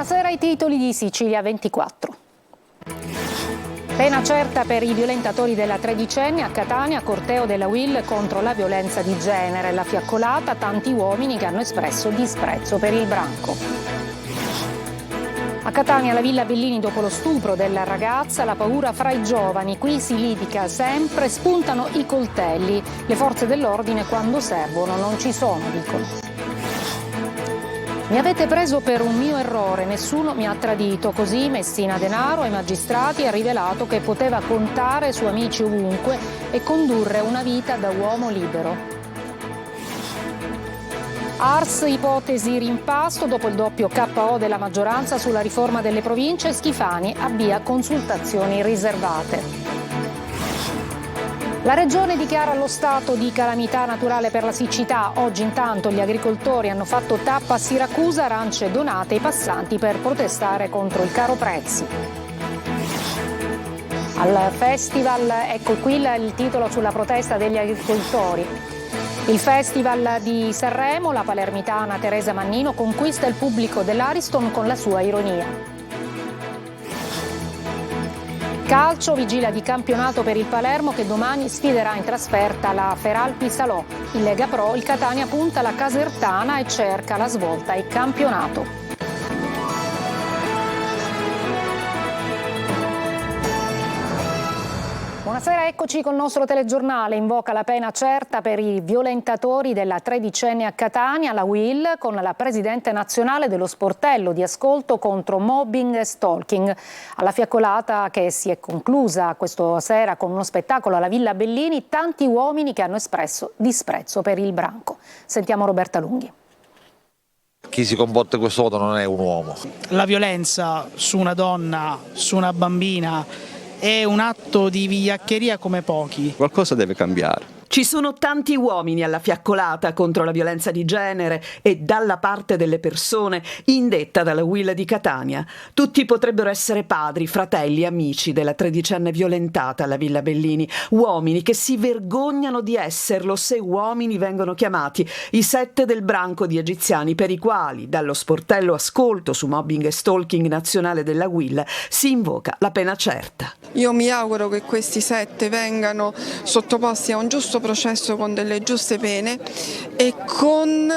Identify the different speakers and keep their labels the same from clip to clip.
Speaker 1: Buonasera ai titoli di Sicilia 24. Pena certa per i violentatori della tredicenne a Catania, corteo della UIL contro la violenza di genere. La fiaccolata, tanti uomini che hanno espresso disprezzo per il branco. A Catania, alla Villa Bellini, dopo lo stupro della ragazza, la paura fra i giovani. Qui si litiga sempre, spuntano i coltelli. Le forze dell'ordine quando servono non ci sono, dicono. Mi avete preso per un mio errore, nessuno mi ha tradito. Così Messina Denaro ai magistrati ha rivelato che poteva contare su amici ovunque e condurre una vita da uomo libero. Ars, ipotesi rimpasto dopo il doppio KO della maggioranza sulla riforma delle province. Schifani avvia consultazioni riservate. La Regione dichiara lo stato di calamità naturale per la siccità. Oggi intanto gli agricoltori hanno fatto tappa a Siracusa, arance donate ai passanti per protestare contro il caro prezzi. Al festival, ecco qui il titolo sulla protesta degli agricoltori. Il Festival di Sanremo, la palermitana Teresa Mannino conquista il pubblico dell'Ariston con la sua ironia. Calcio, vigilia di campionato per il Palermo che domani sfiderà in trasferta la Feralpi Salò. In Lega Pro il Catania punta alla Casertana e cerca la svolta ai campionato. Buonasera, eccoci col nostro telegiornale. Invoca la pena certa per i violentatori della tredicenne a Catania, la UIL, con la presidente nazionale dello sportello di ascolto contro mobbing e stalking. Alla fiaccolata che si è conclusa questa sera con uno spettacolo alla Villa Bellini, tanti uomini che hanno espresso disprezzo per il branco. Sentiamo Roberta Lunghi.
Speaker 2: Chi si comporta in questo modo non è un uomo.
Speaker 3: La violenza su una donna, su una bambina, è un atto di vigliaccheria come pochi.
Speaker 4: Qualcosa deve cambiare.
Speaker 5: Ci sono tanti uomini alla fiaccolata contro la violenza di genere e dalla parte delle persone indetta dalla UIL di Catania. Tutti potrebbero essere padri, fratelli, amici della tredicenne violentata alla Villa Bellini. Uomini che si vergognano di esserlo se uomini vengono chiamati. I 7 del branco di egiziani per i quali, dallo sportello ascolto su mobbing e stalking nazionale della UIL, si invoca la pena certa.
Speaker 6: Io mi auguro che questi 7 vengano sottoposti a un giusto processo con delle giuste pene e con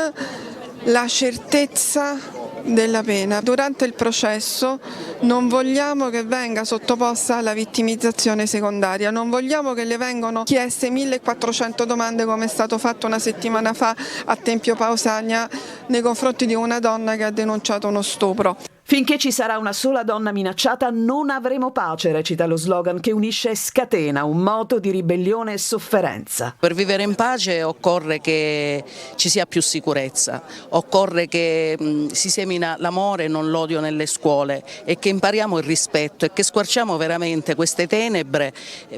Speaker 6: la certezza della pena. Durante il processo non vogliamo che venga sottoposta alla vittimizzazione secondaria, non vogliamo che le vengano chieste 1400 domande come è stato fatto una settimana fa a Tempio Pausania nei confronti di una donna che ha denunciato uno stupro.
Speaker 5: Finché ci sarà una sola donna minacciata non avremo pace, recita lo slogan che unisce e scatena un moto di ribellione e sofferenza.
Speaker 7: Per vivere in pace occorre che ci sia più sicurezza, occorre che si semina l'amore e non l'odio nelle scuole e che impariamo il rispetto e che squarciamo veramente queste tenebre,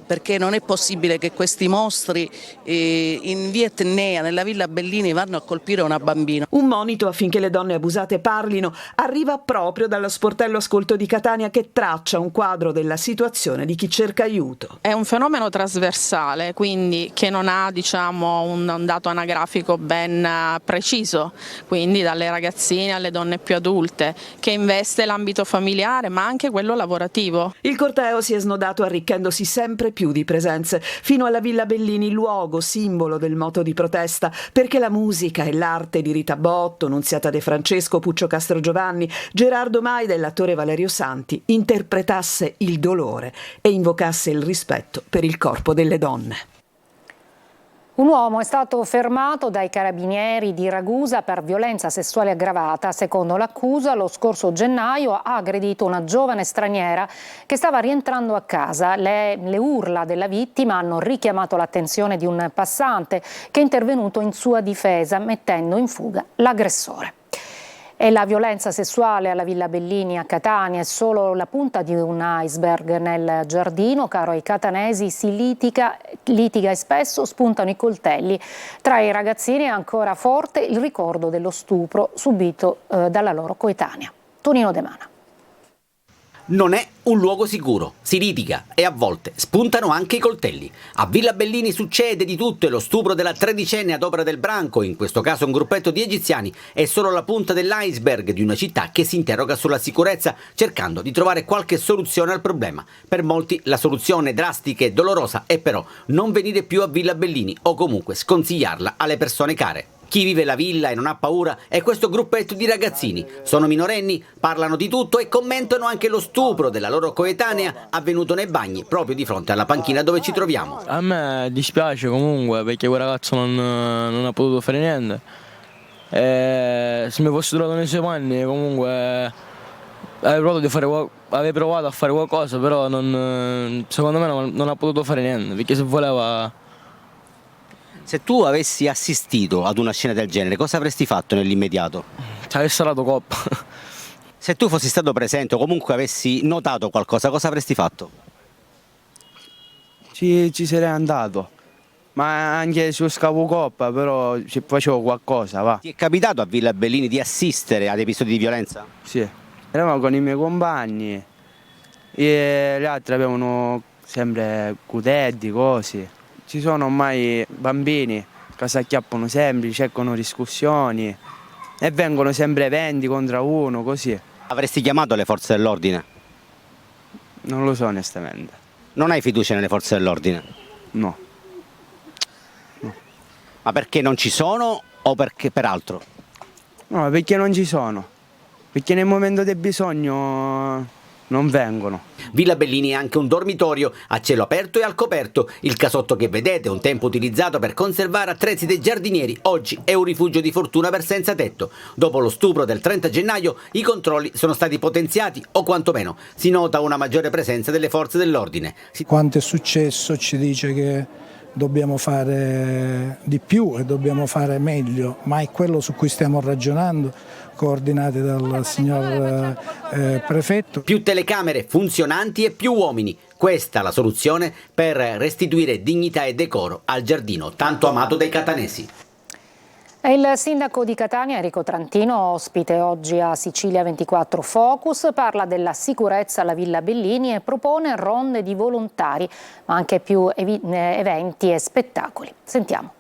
Speaker 7: perché non è possibile che questi mostri in via Etnea, nella Villa Bellini, vanno a colpire una bambina.
Speaker 5: Un monito affinché le donne abusate parlino arriva proprio dallo sportello ascolto di Catania che traccia un quadro della situazione di chi cerca aiuto.
Speaker 8: È un fenomeno trasversale, quindi che non ha un dato anagrafico ben preciso, quindi dalle ragazzine alle donne più adulte, che investe l'ambito familiare ma anche quello lavorativo.
Speaker 5: Il corteo si è snodato arricchendosi sempre più di presenze, fino alla Villa Bellini, luogo simbolo del moto di protesta, perché la musica e l'arte di Rita Botto, Nunziata De Francesco, Puccio Castrogiovanni, Gerardo Maida e l'attore Valerio Santi interpretasse il dolore e invocasse il rispetto per il corpo delle donne.
Speaker 1: Un uomo è stato fermato dai carabinieri di Ragusa per violenza sessuale aggravata. Secondo l'accusa, lo scorso gennaio ha aggredito una giovane straniera che stava rientrando a casa. Le urla della vittima hanno richiamato l'attenzione di un passante che è intervenuto in sua difesa, mettendo in fuga l'aggressore. E la violenza sessuale alla Villa Bellini a Catania è solo la punta di un iceberg. Nel giardino, caro ai catanesi, si litiga e spesso spuntano i coltelli. Tra i ragazzini è ancora forte il ricordo dello stupro subito dalla loro coetanea. Tonino De Mana.
Speaker 4: Non è un luogo sicuro, si litiga e a volte spuntano anche i coltelli. A Villa Bellini succede di tutto e lo stupro della tredicenne ad opera del branco, in questo caso un gruppetto di egiziani, è solo la punta dell'iceberg di una città che si interroga sulla sicurezza cercando di trovare qualche soluzione al problema. Per molti la soluzione drastica e dolorosa è però non venire più a Villa Bellini o comunque sconsigliarla alle persone care. Chi vive la villa e non ha paura è questo gruppetto di ragazzini. Sono minorenni, parlano di tutto e commentano anche lo stupro della loro coetanea avvenuto nei bagni proprio di fronte alla panchina dove ci troviamo.
Speaker 9: A me dispiace comunque perché quel ragazzo non ha potuto fare niente. Se mi fossi trovato nei suoi panni comunque avrei provato a fare qualcosa, però secondo me non ha potuto fare niente perché se voleva...
Speaker 4: Se tu avessi assistito ad una scena del genere, cosa avresti fatto nell'immediato?
Speaker 9: Ci avrei salato coppa.
Speaker 4: Se tu fossi stato presente o comunque avessi notato qualcosa, cosa avresti fatto?
Speaker 10: Ci sarei andato, ma anche su scavo coppa, però ci facevo qualcosa, va.
Speaker 4: Ti è capitato a Villa Bellini di assistere ad episodi di violenza?
Speaker 10: Sì, eravamo con i miei compagni e gli altri avevano sempre cutetti, cose. Ci sono ormai bambini che si acchiappano sempre, cercano discussioni e vengono sempre 20 contro uno, così.
Speaker 4: Avresti chiamato le forze dell'ordine?
Speaker 10: Non lo so onestamente.
Speaker 4: Non hai fiducia nelle forze dell'ordine?
Speaker 10: No.
Speaker 4: Ma perché non ci sono o perché per altro?
Speaker 10: No, perché non ci sono. Perché nel momento del bisogno non vengono.
Speaker 4: Villa Bellini è anche un dormitorio a cielo aperto e al coperto. Il casotto che vedete, un tempo utilizzato per conservare attrezzi dei giardinieri, oggi è un rifugio di fortuna per senza tetto. Dopo lo stupro del 30 gennaio i controlli sono stati potenziati o quantomeno si nota una maggiore presenza delle forze dell'ordine.
Speaker 11: Quanto è successo ci dice che dobbiamo fare di più e dobbiamo fare meglio, ma è quello su cui stiamo ragionando, coordinati dal signor prefetto.
Speaker 4: Più telecamere funzionanti e più uomini. Questa è la soluzione per restituire dignità e decoro al giardino tanto amato dai catanesi.
Speaker 1: È il sindaco di Catania, Enrico Trantino, ospite oggi a Sicilia 24 Focus, parla della sicurezza alla Villa Bellini e propone ronde di volontari, ma anche più eventi e spettacoli. Sentiamo.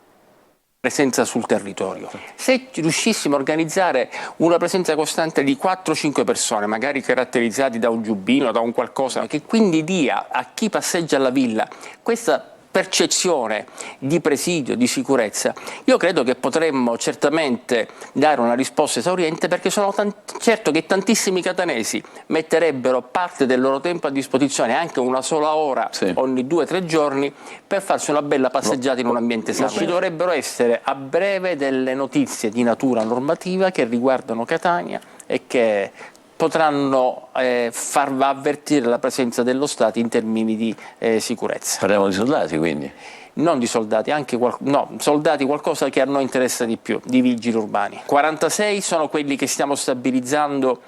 Speaker 12: Presenza sul territorio. Se riuscissimo a organizzare una presenza costante di 4-5 persone, magari caratterizzati da un giubbino, da un qualcosa, che quindi dia a chi passeggia alla villa questa percezione di presidio, di sicurezza, io credo che potremmo certamente dare una risposta esauriente, perché sono certo che tantissimi catanesi metterebbero parte del loro tempo a disposizione, anche una sola ora ogni 2-3 giorni, per farsi una bella passeggiata in un ambiente sano. Ci dovrebbero essere a breve delle notizie di natura normativa che riguardano Catania e che potranno far avvertire la presenza dello Stato in termini di sicurezza.
Speaker 13: Parliamo di soldati quindi?
Speaker 12: Non di soldati, anche soldati qualcosa che a noi interessa di più, di vigili urbani. 46 sono quelli che stiamo stabilizzando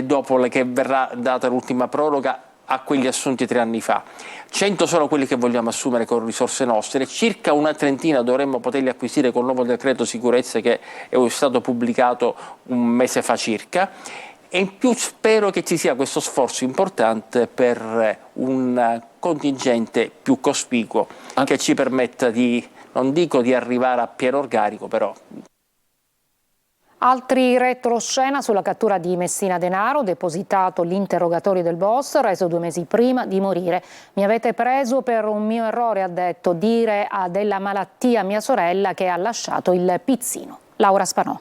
Speaker 12: dopo che verrà data l'ultima proroga a quelli assunti 3 anni fa. 100 sono quelli che vogliamo assumere con risorse nostre, circa una trentina dovremmo poterli acquisire con il nuovo decreto sicurezza che è stato pubblicato un mese fa circa. E in più spero che ci sia questo sforzo importante per un contingente più cospicuo che ci permetta di, non dico di arrivare a pieno organico, però.
Speaker 1: Altri retroscena sulla cattura di Messina Denaro, depositato l'interrogatorio del boss, reso 2 mesi prima di morire. Mi avete preso per un mio errore, ha detto, dire della malattia mia sorella che ha lasciato il pizzino. Laura Spanò.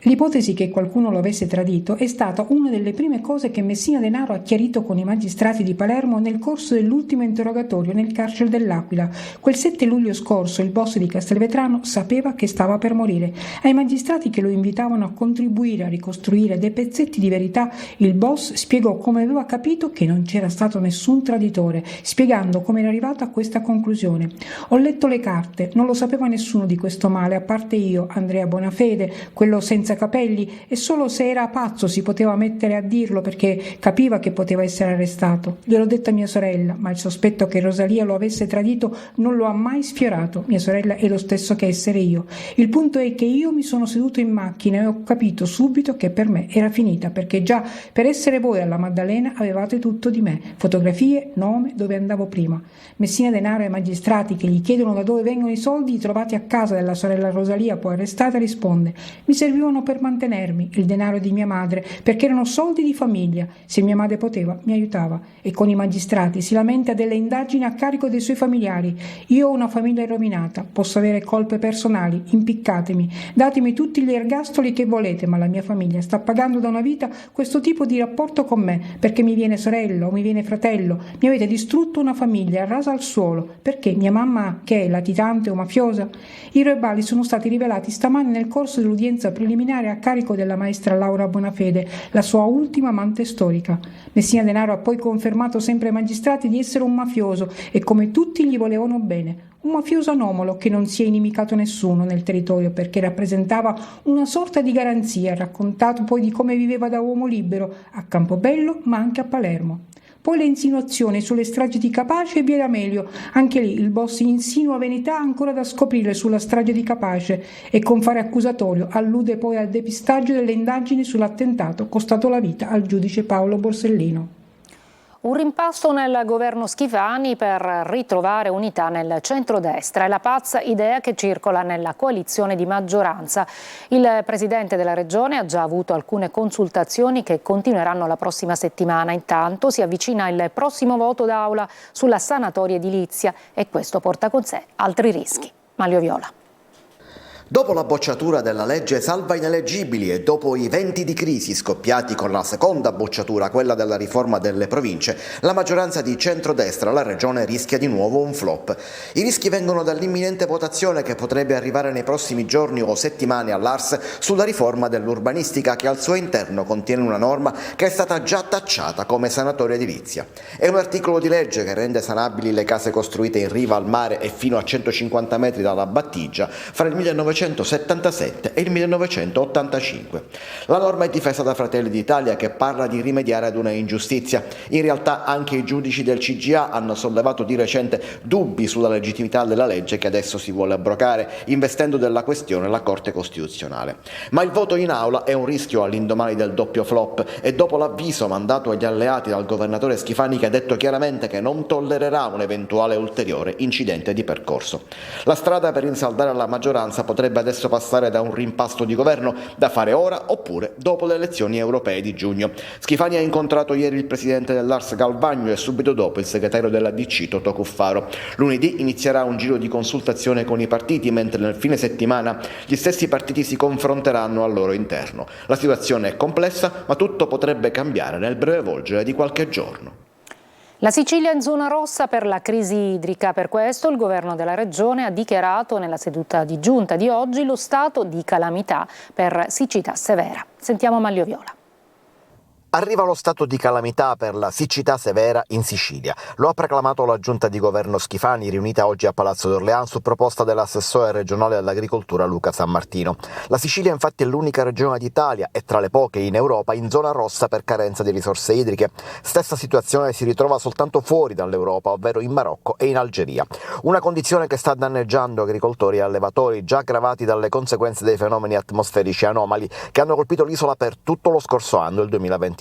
Speaker 14: L'ipotesi che qualcuno lo avesse tradito è stata una delle prime cose che Messina Denaro ha chiarito con i magistrati di Palermo nel corso dell'ultimo interrogatorio nel carcere dell'Aquila. Quel 7 luglio scorso il boss di Castelvetrano sapeva che stava per morire. Ai magistrati che lo invitavano a contribuire a ricostruire dei pezzetti di verità, il boss spiegò come aveva capito che non c'era stato nessun traditore, spiegando come era arrivato a questa conclusione. Ho letto le carte, non lo sapeva nessuno di questo male, a parte io, Andrea Bonafede, quello senza senza capelli, e solo se era pazzo si poteva mettere a dirlo perché capiva che poteva essere arrestato. Gliel'ho detto a mia sorella, ma il sospetto che Rosalia lo avesse tradito non lo ha mai sfiorato. Mia sorella è lo stesso che essere io. Il punto è che io mi sono seduto in macchina e ho capito subito che per me era finita, perché già per essere voi alla Maddalena avevate tutto di me: fotografie, nome, dove andavo prima. Messina Denaro ai magistrati che gli chiedono da dove vengono i soldi trovati a casa della sorella Rosalia poi arrestata risponde: mi servivano per mantenermi, il denaro di mia madre, perché erano soldi di famiglia. Se mia madre poteva mi aiutava. E con i magistrati si lamenta delle indagini a carico dei suoi familiari. Io ho una famiglia rovinata, posso avere colpe personali, impiccatemi, datemi tutti gli ergastoli che volete, ma la mia famiglia sta pagando da una vita questo tipo di rapporto con me, perché mi viene sorella o mi viene fratello. Mi avete distrutto una famiglia, rasa al suolo, perché mia mamma, che è latitante o mafiosa? I verbali sono stati rivelati stamane nel corso dell'udienza preliminare a carico della maestra Laura Bonafede, la sua ultima amante storica. Messina Denaro ha poi confermato sempre ai magistrati di essere un mafioso e come tutti gli volevano bene. Un mafioso anomalo che non si è inimicato nessuno nel territorio perché rappresentava una sorta di garanzia, raccontato poi di come viveva da uomo libero a Campobello ma anche a Palermo. Poi le insinuazioni sulle stragi di Capace e via D'Amelio. Anche lì il boss insinua verità ancora da scoprire sulla strage di Capace e con fare accusatorio allude poi al depistaggio delle indagini sull'attentato costato la vita al giudice Paolo Borsellino.
Speaker 1: Un rimpasto nel governo Schifani per ritrovare unità nel centrodestra. È la pazza idea che circola nella coalizione di maggioranza. Il presidente della regione ha già avuto alcune consultazioni che continueranno la prossima settimana. Intanto si avvicina il prossimo voto d'aula sulla sanatoria edilizia e questo porta con sé altri rischi. Manlio Viola.
Speaker 13: Dopo la bocciatura della legge salva ineleggibili e dopo i venti di crisi scoppiati con la seconda bocciatura, quella della riforma delle province, la maggioranza di centrodestra alla regione rischia di nuovo un flop. I rischi vengono dall'imminente votazione che potrebbe arrivare nei prossimi giorni o settimane all'Ars sulla riforma dell'urbanistica che al suo interno contiene una norma che è stata già tacciata come sanatoria edilizia. È un articolo di legge che rende sanabili le case costruite in riva al mare e fino a 150 metri dalla battigia fra il 1977 e il 1985. La norma è difesa da Fratelli d'Italia che parla di rimediare ad una ingiustizia. In realtà anche i giudici del CGA hanno sollevato di recente dubbi sulla legittimità della legge che adesso si vuole abrogare, investendo della questione la Corte Costituzionale. Ma il voto in aula è un rischio all'indomani del doppio flop e dopo l'avviso mandato agli alleati dal governatore Schifani che ha detto chiaramente che non tollererà un eventuale ulteriore incidente di percorso. La strada per rinsaldare la maggioranza potrebbe adesso passare da un rimpasto di governo da fare ora oppure dopo le elezioni europee di giugno. Schifani ha incontrato ieri il presidente dell'Ars Galvagno e subito dopo il segretario della DC Totò Cuffaro. Lunedì inizierà un giro di consultazione con i partiti, mentre nel fine settimana gli stessi partiti si confronteranno al loro interno. La situazione è complessa, ma tutto potrebbe cambiare nel breve volgere di qualche giorno.
Speaker 1: La Sicilia in zona rossa per la crisi idrica. Per questo il governo della regione ha dichiarato nella seduta di giunta di oggi lo stato di calamità per siccità severa. Sentiamo Manlio Viola.
Speaker 13: Arriva lo stato di calamità per la siccità severa in Sicilia. Lo ha proclamato la giunta di governo Schifani riunita oggi a Palazzo d'Orléans su proposta dell'assessore regionale all'agricoltura Luca Sammartino. La Sicilia infatti è l'unica regione d'Italia e tra le poche in Europa in zona rossa per carenza di risorse idriche. Stessa situazione si ritrova soltanto fuori dall'Europa, ovvero in Marocco e in Algeria. Una condizione che sta danneggiando agricoltori e allevatori già aggravati dalle conseguenze dei fenomeni atmosferici anomali che hanno colpito l'isola per tutto lo scorso anno, il 2023.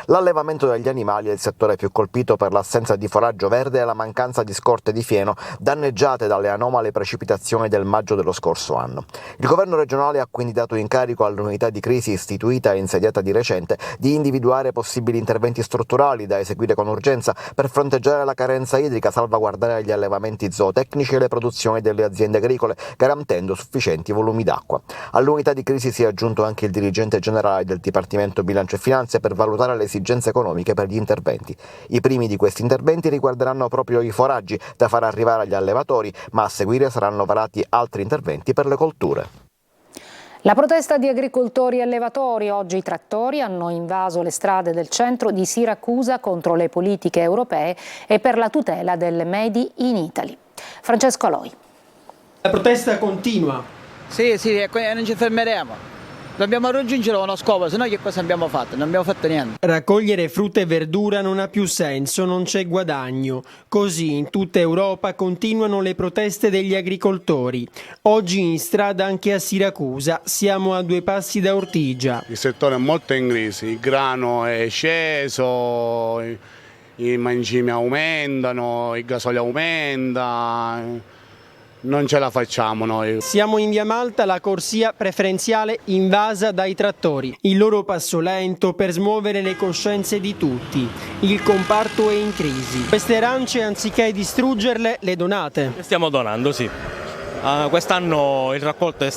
Speaker 13: L'allevamento degli animali è il settore più colpito per l'assenza di foraggio verde e la mancanza di scorte di fieno danneggiate dalle anomale precipitazioni del maggio dello scorso anno. Il governo regionale ha quindi dato incarico all'unità di crisi istituita e insediata di recente di individuare possibili interventi strutturali da eseguire con urgenza per fronteggiare la carenza idrica, salvaguardare gli allevamenti zootecnici e le produzioni delle aziende agricole, garantendo sufficienti volumi d'acqua. All'unità di crisi si è aggiunto anche il dirigente generale del Dipartimento Bilancio e Finanze per valutare le esigenze economiche per gli interventi. I primi di questi interventi riguarderanno proprio i foraggi da far arrivare agli allevatori, ma a seguire saranno varati altri interventi per le colture.
Speaker 1: La protesta di agricoltori e allevatori. Oggi i trattori hanno invaso le strade del centro di Siracusa contro le politiche europee e per la tutela del Made in Italy. Francesco Aloi.
Speaker 15: La protesta continua.
Speaker 16: Sì, non ci fermeremo.
Speaker 15: Dobbiamo raggiungere uno scopo, se no che cosa abbiamo fatto? Non abbiamo fatto niente.
Speaker 16: Raccogliere frutta e verdura non ha più senso, non c'è guadagno. Così in tutta Europa continuano le proteste degli agricoltori. Oggi in strada anche a Siracusa, siamo a 2 passi da Ortigia.
Speaker 17: Il settore è molto in crisi, il grano è sceso, i mangimi aumentano, il gasolio aumenta. Non ce la facciamo noi.
Speaker 16: Siamo in via Malta, la corsia preferenziale invasa dai trattori. Il loro passo lento per smuovere le coscienze di tutti. Il comparto è in crisi. Queste arance, anziché distruggerle, le donate.
Speaker 18: Le stiamo donando, sì. Quest'anno il raccolto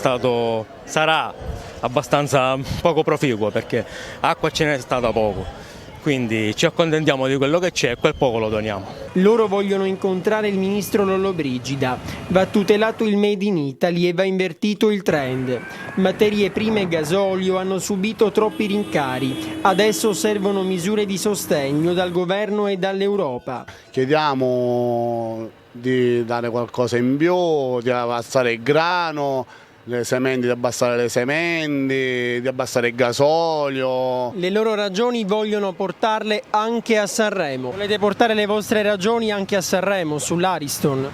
Speaker 18: sarà abbastanza poco proficuo perché acqua ce n'è stata poco. Quindi ci accontentiamo di quello che c'è e quel poco lo doniamo.
Speaker 16: Loro vogliono incontrare il ministro Lollobrigida. Va tutelato il Made in Italy e va invertito il trend. Materie prime e gasolio hanno subito troppi rincari. Adesso servono misure di sostegno dal governo e dall'Europa.
Speaker 17: Chiediamo di dare qualcosa in più, di abbassare il grano, le sementi, di abbassare le sementi, di abbassare il gasolio.
Speaker 16: Le loro ragioni vogliono portarle anche a Sanremo. Volete portare le vostre ragioni anche a Sanremo, sull'Ariston?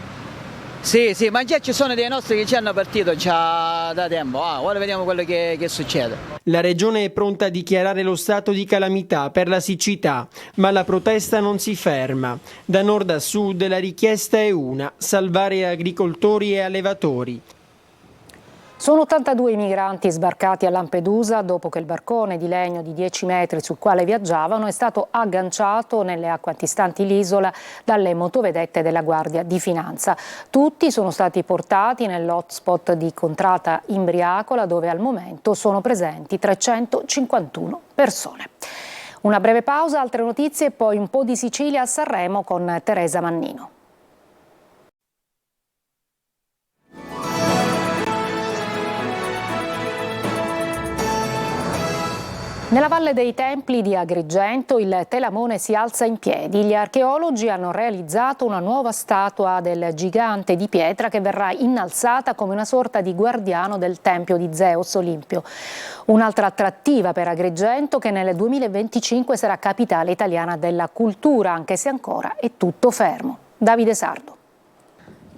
Speaker 15: Sì, ma già ci sono dei nostri che ci hanno partito già da tempo. Ora vediamo quello che succede.
Speaker 16: La regione è pronta a dichiarare lo stato di calamità per la siccità, ma la protesta non si ferma. Da nord a sud la richiesta è una: salvare agricoltori e allevatori.
Speaker 1: Sono 82 i migranti sbarcati a Lampedusa dopo che il barcone di legno di 10 metri sul quale viaggiavano è stato agganciato nelle acque antistanti l'isola dalle motovedette della Guardia di Finanza. Tutti sono stati portati nell'hotspot di Contrata Imbriacola, dove al momento sono presenti 351 persone. Una breve pausa, altre notizie e poi un po' di Sicilia a Sanremo con Teresa Mannino. Nella Valle dei Templi di Agrigento il Telamone si alza in piedi. Gli archeologi hanno realizzato una nuova statua del gigante di pietra che verrà innalzata come una sorta di guardiano del tempio di Zeus Olimpio. Un'altra attrattiva per Agrigento, che nel 2025 sarà capitale italiana della cultura, anche se ancora è tutto fermo. Davide Sardo.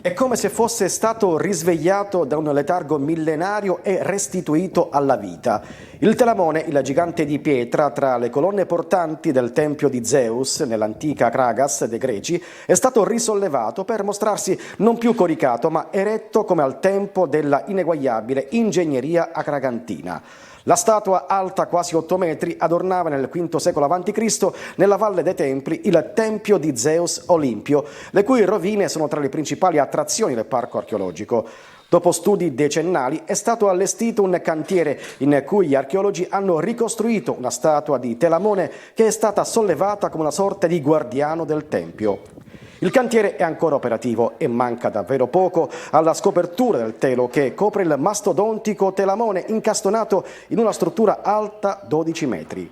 Speaker 19: È come se fosse stato risvegliato da un letargo millenario e restituito alla vita. Il Telamone, il gigante di pietra tra le colonne portanti del tempio di Zeus, nell'antica Kragas dei Greci, è stato risollevato per mostrarsi non più coricato, ma eretto come al tempo della ineguagliabile ingegneria akragantina. La statua, alta quasi 8 metri, adornava nel V secolo a.C. nella Valle dei Templi il tempio di Zeus Olimpio, le cui rovine sono tra le principali attrazioni del parco archeologico. Dopo studi decennali è stato allestito un cantiere in cui gli archeologi hanno ricostruito una statua di Telamone che è stata sollevata come una sorta di guardiano del tempio. Il cantiere è ancora operativo e manca davvero poco alla scopertura del telo che copre il mastodontico Telamone incastonato in una struttura alta 12 metri.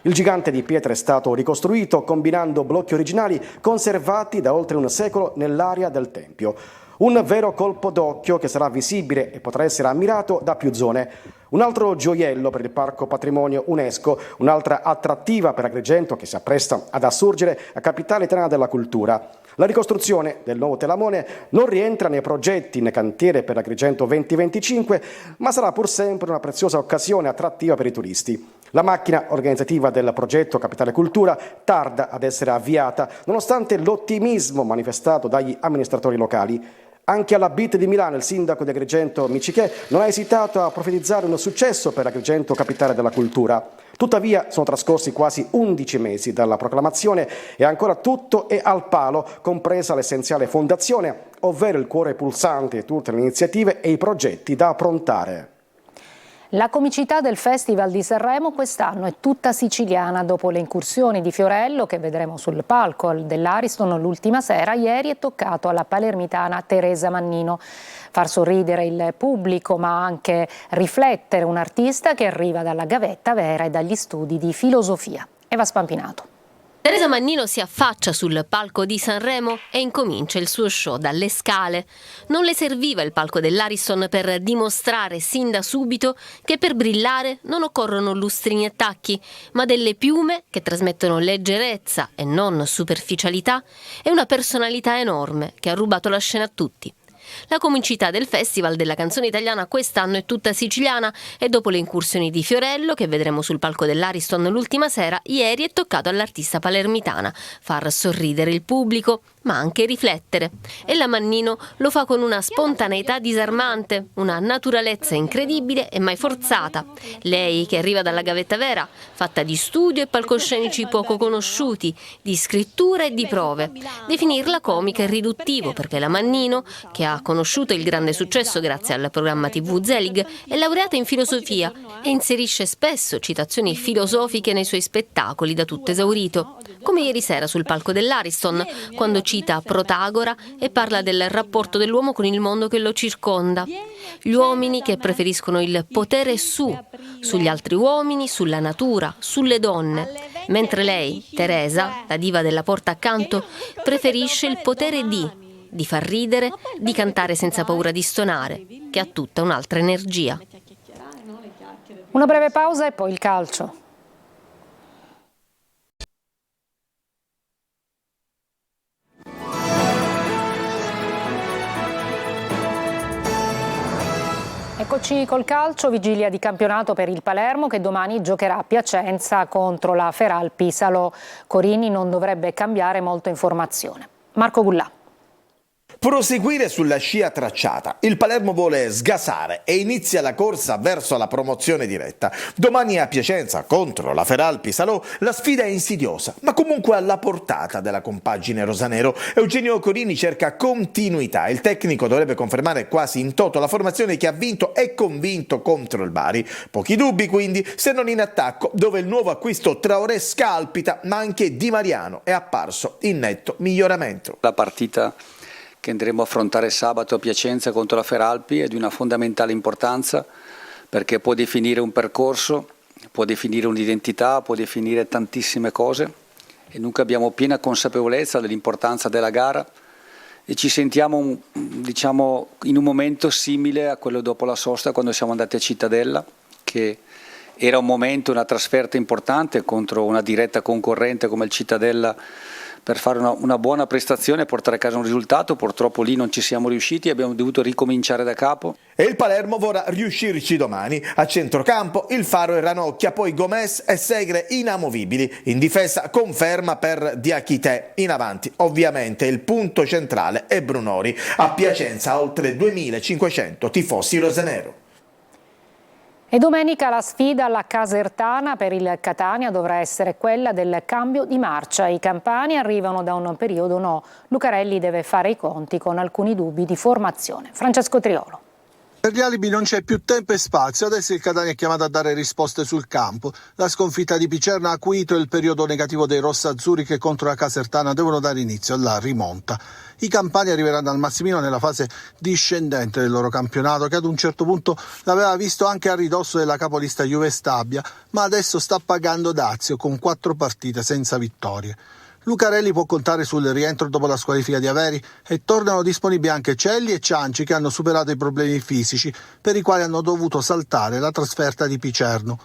Speaker 19: Il gigante di pietra è stato ricostruito combinando blocchi originali conservati da oltre un secolo nell'area del tempio. Un vero colpo d'occhio che sarà visibile e potrà essere ammirato da più zone. Un altro gioiello per il Parco Patrimonio UNESCO, un'altra attrattiva per Agrigento che si appresta ad assurgere a capitale italiana della cultura. La ricostruzione del nuovo Telamone non rientra nei progetti in cantiere per Agrigento 2025, ma sarà pur sempre una preziosa occasione attrattiva per i turisti. La macchina organizzativa del progetto Capitale Cultura tarda ad essere avviata, nonostante l'ottimismo manifestato dagli amministratori locali. Anche alla BIT di Milano il sindaco di Agrigento Miccichè non ha esitato a profetizzare un successo per Agrigento Capitale della Cultura. Tuttavia sono trascorsi quasi 11 mesi dalla proclamazione e ancora tutto è al palo, compresa l'essenziale fondazione, ovvero il cuore pulsante di tutte le iniziative e i progetti da approntare.
Speaker 1: La comicità del Festival di Sanremo quest'anno è tutta siciliana. Dopo le incursioni di Fiorello, che vedremo sul palco dell'Ariston l'ultima sera, ieri è toccato alla palermitana Teresa Mannino far sorridere il pubblico, ma anche riflettere un artista che arriva dalla gavetta vera e dagli studi di filosofia. Eva Spampinato.
Speaker 20: Teresa Mannino si affaccia sul palco di Sanremo e incomincia il suo show dalle scale. Non le serviva il palco dell'Ariston per dimostrare sin da subito che per brillare non occorrono lustrini e tacchi, ma delle piume che trasmettono leggerezza e non superficialità e una personalità enorme che ha rubato la scena a tutti. La comicità del Festival della canzone italiana quest'anno è tutta siciliana e dopo le incursioni di Fiorello, che vedremo sul palco dell'Ariston l'ultima sera, ieri è toccato all'artista palermitana far sorridere il pubblico, ma anche riflettere. E la Mannino lo fa con una spontaneità disarmante, una naturalezza incredibile e mai forzata. Lei, che arriva dalla gavetta vera, fatta di studio e palcoscenici poco conosciuti, di scrittura e di prove. Definirla comica è riduttivo, perché la Mannino, che ha conosciuto il grande successo grazie al programma TV Zelig, è laureata in filosofia e inserisce spesso citazioni filosofiche nei suoi spettacoli da tutto esaurito, come ieri sera sul palco dell'Ariston, quando cita Protagora e parla del rapporto dell'uomo con il mondo che lo circonda. Gli uomini che preferiscono il potere sugli altri uomini, sulla natura, sulle donne, mentre lei, Teresa, la diva della porta accanto, preferisce il potere di far ridere, di cantare senza paura di stonare, che ha tutta un'altra energia.
Speaker 1: Una breve pausa e poi il calcio. Eccoci col calcio, vigilia di campionato per il Palermo che domani giocherà a Piacenza contro la Feralpi Salò. Corini non dovrebbe cambiare molto in formazione. Marco Gullà.
Speaker 21: Proseguire sulla scia tracciata. Il Palermo vuole sgasare e inizia la corsa verso la promozione diretta. Domani a Piacenza contro la Feralpi Salò la sfida è insidiosa, ma comunque alla portata della compagine rosanero. Eugenio Corini cerca continuità. Il tecnico dovrebbe confermare quasi in toto la formazione che ha vinto e convinto contro il Bari. Pochi dubbi quindi, se non in attacco, dove il nuovo acquisto Traoré scalpita, ma anche Di Mariano è apparso in netto miglioramento.
Speaker 22: La partita che andremo a affrontare sabato a Piacenza contro la Feralpi è di una fondamentale importanza, perché può definire un percorso, può definire un'identità, può definire tantissime cose e noi abbiamo piena consapevolezza dell'importanza della gara e ci sentiamo in un momento simile a quello dopo la sosta, quando siamo andati a Cittadella, che era un momento, una trasferta importante contro una diretta concorrente come il Cittadella, per fare una buona prestazione e portare a casa un risultato. Purtroppo lì non ci siamo riusciti e abbiamo dovuto ricominciare da capo.
Speaker 21: E il Palermo vorrà riuscirci domani. A centrocampo il Faro e Ranocchia, poi Gomez e Segre inamovibili. In difesa conferma per Diachité. In avanti ovviamente il punto centrale è Brunori. A Piacenza oltre 2500 tifosi rosanero.
Speaker 1: E domenica la sfida alla Casertana per il Catania dovrà essere quella del cambio di marcia. I campani arrivano da un periodo no. Lucarelli deve fare i conti con alcuni dubbi di formazione. Francesco Triolo.
Speaker 23: Per gli alibi non c'è più tempo e spazio, adesso il Catania è chiamato a dare risposte sul campo. La sconfitta di Picerno ha acuito il periodo negativo dei rossazzurri che contro la Casertana devono dare inizio alla rimonta. I campani arriveranno al Massimino nella fase discendente del loro campionato, che ad un certo punto l'aveva visto anche a ridosso della capolista Juve Stabia, ma adesso sta pagando dazio con 4 partite senza vittorie. Lucarelli può contare sul rientro dopo la squalifica di Averi e tornano disponibili anche Celli e Cianci, che hanno superato i problemi fisici per i quali hanno dovuto saltare la trasferta di Picerno.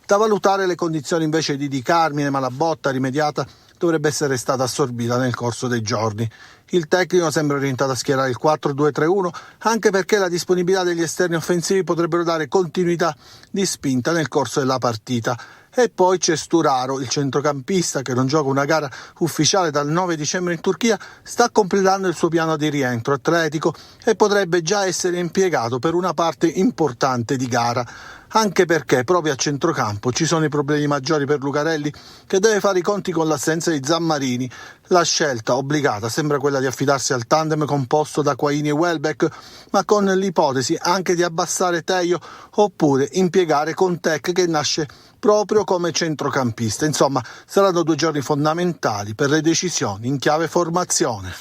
Speaker 23: Da valutare le condizioni invece di Di Carmine, ma la botta rimediata dovrebbe essere stata assorbita nel corso dei giorni. Il tecnico sembra orientato a schierare il 4-2-3-1, anche perché la disponibilità degli esterni offensivi potrebbero dare continuità di spinta nel corso della partita. E poi c'è Sturaro, il centrocampista che non gioca una gara ufficiale dal 9 dicembre in Turchia, sta completando il suo piano di rientro atletico e potrebbe già essere impiegato per una parte importante di gara, anche perché proprio a centrocampo ci sono i problemi maggiori per Lucarelli, che deve fare i conti con l'assenza di Zammarini. La scelta obbligata sembra quella di affidarsi al tandem composto da Quaini e Welbeck, ma con l'ipotesi anche di abbassare Teio oppure impiegare Contec, che nasce proprio come centrocampista. Insomma, saranno 2 giorni fondamentali per le decisioni in chiave formazione.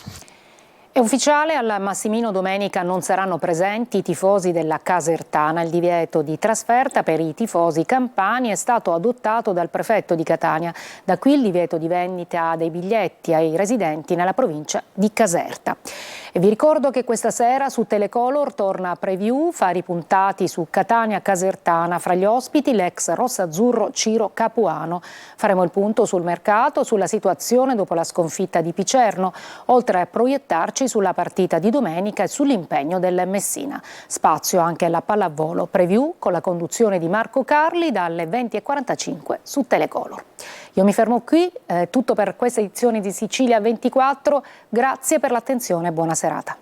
Speaker 1: È ufficiale, al Massimino domenica non saranno presenti i tifosi della Casertana. Il divieto di trasferta per i tifosi campani è stato adottato dal prefetto di Catania. Da qui il divieto di vendita dei biglietti ai residenti nella provincia di Caserta. E vi ricordo che questa sera su Telecolor torna Preview, fari puntati su Catania Casertana. Fra gli ospiti l'ex rossazzurro Ciro Capuano. Faremo il punto sul mercato, sulla situazione dopo la sconfitta di Picerno, oltre a proiettarci sulla partita di domenica e sull'impegno del Messina. Spazio anche alla pallavolo. Preview con la conduzione di Marco Carli dalle 20:45 su Telecolor. Io mi fermo qui, tutto per questa edizione di Sicilia 24. Grazie per l'attenzione e buona serata.